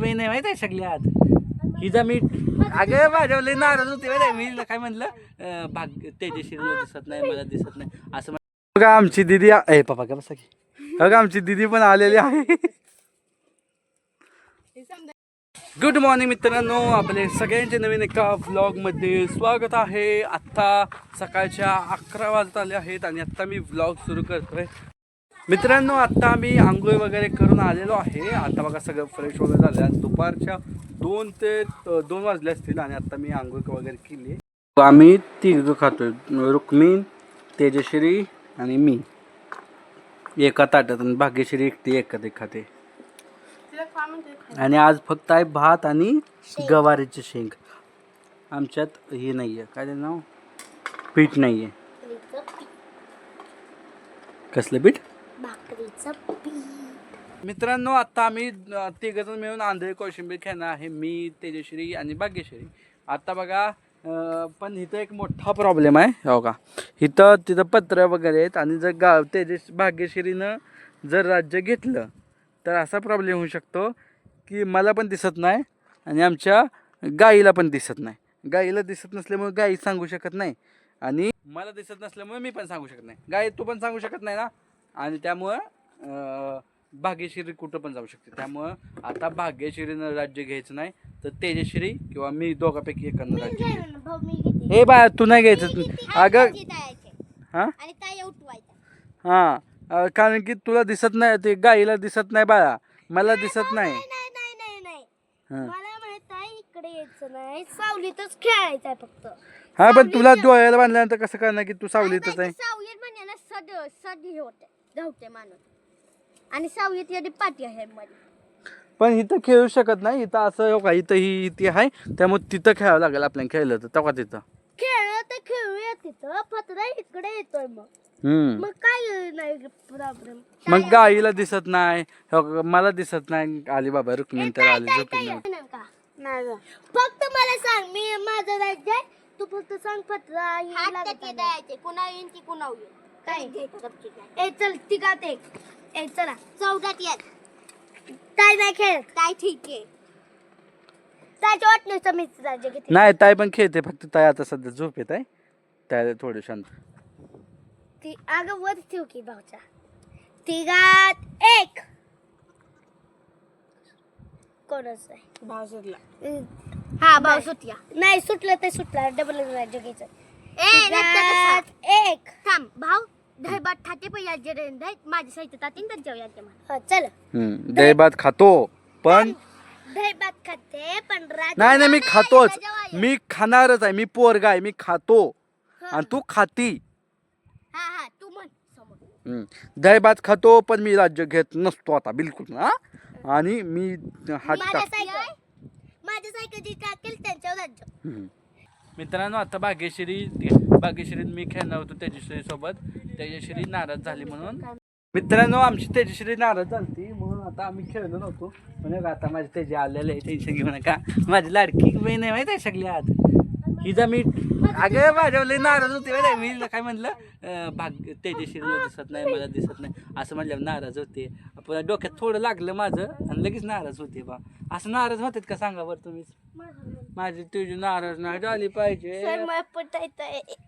बहीण आहे माहिती आहे सगळ्यात हिचा मी अगं माझ्या लई नाराज होते माहिती आहे मी काय म्हणलं भाग तेजश्रीला दिसत नाही मला दिसत नाही असं बघा आमची दिदी ए पप्पा का बसा की बघा आमची दिदी पण आलेली आहे. गुड मॉर्निंग मित्रांनो, आपले सगळ्यांचे नवीन एका व्लॉगमध्ये स्वागत आहे. आत्ता सकाळच्या 11 वाजत आले आहेत आणि आत्ता मी व्लॉग सुरू करतोय. मित्रांनो आत्ता आम्ही आंघोळ वगैरे करून आलेलो आहे. आता बघा सगळं फ्रेश वगैरे झालं आणि दुपारच्या 2 ते 2 वाजले असतील आणि आत्ता मी आंघोळ वगैरे केली. आम्ही तिघं खातोय, रुक्मिण, तेजश्री आणि मी एका ताटात आणि भाग्यश्री एकटी एखादी खाते. आणि आज फक्त आहे भात आणि गवारीचे शेंग. आमच्यात हे नाहीये काय ते नाव पीठ नाहीये. कसलं पीठ? मित्रांनो आता आम्ही तिघजण मिळून आंधळी कोशिंबीर खाणार आहे, मी तेजश्री आणि भाग्यश्री. आता बघा पण इथं एक मोठा प्रॉब्लेम आहे. हो का, इथं तिथं पत्र वगैरे आहेत आणि जर भाग्यश्रीनं जर राज्य घेतलं तर असा प्रॉब्लेम होऊ शकतो की मला पण दिसत नाही आणि आमच्या गाईला पण दिसत नाही. गाईला दिसत नसल्यामुळे गाई सांगू शकत नाही आणि मला दिसत नसल्यामुळे मी पण सांगू शकत नाही. गाई तू पण सांगू शकत नाही ना, आणि त्यामुळं भाग्यश्री कुठं पण जाऊ शकते. त्यामुळं आता भाग्यश्रीनं राज्य घ्यायचं नाही तर तेजश्री किंवा मी दोघांपैकी एकानं राज्य घ्यायचं. हे बा तू नाही घ्यायचं अगं. हां हां कारण की तुला दिसत नाही, ते गाईला दिसत नाही बाळा, मला दिसत नाही. मला माहित आहे इकडे यायचं नाही, सावलीतच खेळायचं आहे फक्त. हा पण तुला डोळ्याला बांधल्यानंतर कसं करणार की तू सावलीतच आहे? सावलीत म्हणजे ना सद हे होते धावते माणूस आणि सावलीत येते पाठी आहे मध्ये. पण इथं खेळू शकत नाही. इथं असं हो का, इथं ही इथे आहे त्यामुळे तिथं खेळावं लागेल आपल्याला. खेळलं तर तेव्हा तिथं खेळलं तर खेळूया तिथं, पत्रा इकडे येतोय मग काय नाही प्रॉब्लेम. मग गाईला दिसत नाही, मला दिसत नाही. आली बाबा रुक्मिणी तर आली झोपली नाही. फक्त मला सांग, मी माझं राज्य आहे, तू फक्त सांग पत्रा द्यायचे कुणा येईन की कुणा येईल काय. ए चल तिघात एक. ए चला 14 येत काय नाही खेळ काय. ठीक आहे त्याच्या वाटण्याचं मी राज्य घेते. नाही ताई पण खेळते, फक्त ताई आता सध्या झोप येत आहे, त्याला थोडं शांत. ती अगं वर ठेव की भाऊच्या. तिघात एक. कोणच आहे भाऊ सुटला. हा भाऊ सुटला नाही, सुटलं तर सुटला, डबल राज्य घ्यायचं. एक थांब भाऊ. दही भात खाते पण या जे माझ्या साहित्य तातीन तर जेवूया ते मला. चल दही भात खातो पण दही भात खाते पण नाही मी खातोच, मी खाणारच आहे. मी पोरगा आहे, मी खातो आणि तू खाती. हा हा तू म्हण समोर. दही भात खातो पण मी राज्य घेत नसतो आता बिलकुल. हा आणि मी हात माझ्या सायकल टाकेल त्यांच्यावर राज्य. मित्रांनो आता भाग्यश्री मी खेळणार होतो तेजश्री सोबत. तेजश्री नाराज झाली म्हणून. मित्रांनो आमची तेजश्री नाराज झाली म्हणून आता आम्ही खेळलो नव्हतो. म्हणजे आता माझे तेजे आलेले आहे, टेन्शन घेऊ नका. माझी लाडकी बहीण आहे माहिती आहे सगळ्यात हिचा मी अगं माझ्या लई नाराज होते माहिती आहे मी काय म्हणलं तेजश्रीला दिसत नाही मला दिसत नाही असं म्हणल्यावर नाराज होते. आपण डोक्यात थोडं लागलं माझं आणि लगेच नाराज होते. बा असं नाराज होतात का सांगा बरं तुम्हीच. माझी तुझी नाराज नाही झाली पाहिजे.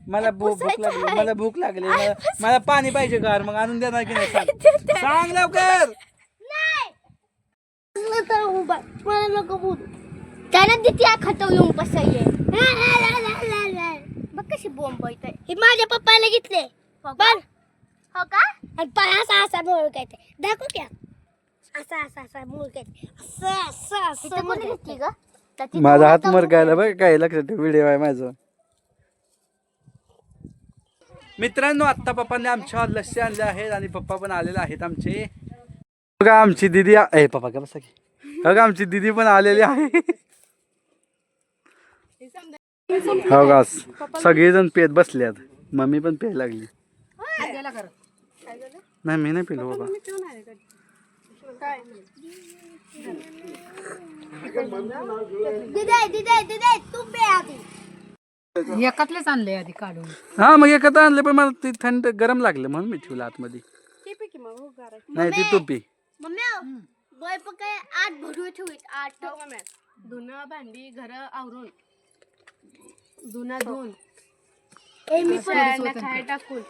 मला भूक लागली, मला भूक लागली, मला पाणी पाहिजे गार, मग आणून देणार की नाही सांग लवकर. मला नको बोलू त्यानं तिथे खातो येऊन बसाये. बघ कशी बोंब येते. हे माझ्या पप्पाला घेतले बघ. हो का. आणि पाय असा असा मोळ काय ते दाखव क्या. असा असा असा मोळ काय असं असं असं कोणी घेतली ग. माझा हात मरगायला बघ काय लक्षात व्हिडिओ आहे माझं. मित्रांनो आत्ता पप्पाने आमच्या लस्सी आणले आहेत आणि पप्पा पण आलेले आहेत आमचे. बघा आमची दिदी ए पप्पा का बसा की बघा आमची दिदी पण आलेली आहे. हो का सगळेजण पेत बसल्यात, मम्मी पण पेय लागली. नाही मी नाही पिलो बाबा. एकातलेच आणले आधी काढून. हा मग एकत्र आणले पण मला ती थंड गरम लागलं म्हणून मी ठेवलं आतमध्ये. नाही ती तुपी. पण काय आठ भरून ठेवीत आठ धुणं भांडी घर आवरून धुणं धुवून मी पण खाय टाकून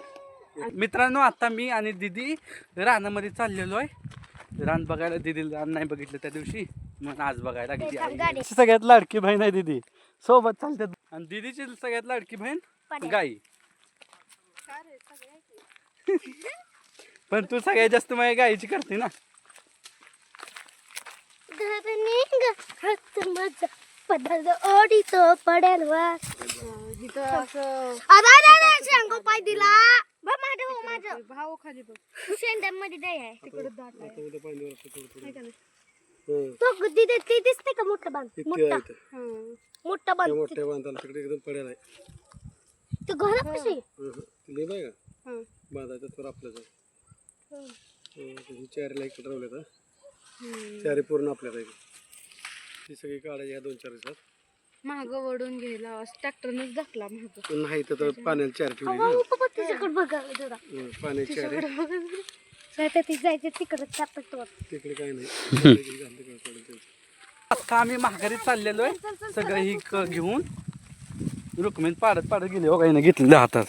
मित्रांनो आता मी आणि दीदी रानामध्ये चाललेलो आहे रान बघायला. दीदी रान नाही बघितलं त्या दिवशी मग आज बघायला गेली. सगळ्यात लाडकी बहीण आहे दीदी सोबत चालतात आणि दीदीची सगळ्यात लाडकी बहीण गाई. पण तू सगळ्यात जास्त माझ्या गाईची करते ना. ओढीतो पडेल जिथं असं सांगो पाय दिला माझं भाव खाली बघ शेंड्यामध्ये दही आहे तिकडे दाट आहे तो दिदे ते दिसते का मोठा बांध मोठा मोठा बांध मोठ्या बांधाला तिकडे एकदम पडेल आहे. तो घरात कशी लिहिलं आहे का बांधायचं तर आपल्याच चारीला इकडे ठेवले तर चारी पूर्ण आपल्यात आहे. ती सगळी काढायची ह्या 2-4 दिवसात. महाग वडून घ्यायला ट्रॅक्टरनच दाखला महाग नाही तर पाण्याला चार ठेवली तिच्याकडे बघा जरा पाण्याची चार ती जायचे तिकडे सापडतो तिकडे काय नाही. आता आम्ही महागारी चाललेलो आहे सगळं ही घेऊन रुक्मिणी पाडत गेले हो काही ना घेतलेल्या हातात.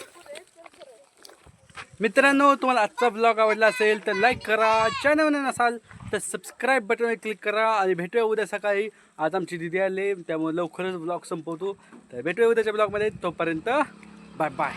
मित्रांनो तुम्हाला आजचा ब्लॉग आवडला असेल तर लाईक करा. चॅनल नसाल तर सबस्क्राईब बटनवर क्लिक करा आणि भेटूया उद्या सकाळी. आज आमची दिदी आले त्यामुळे लवकरच ब्लॉग संपवतो. तर भेटूया उद्याच्या ब्लॉगमध्ये. तोपर्यंत बाय बाय.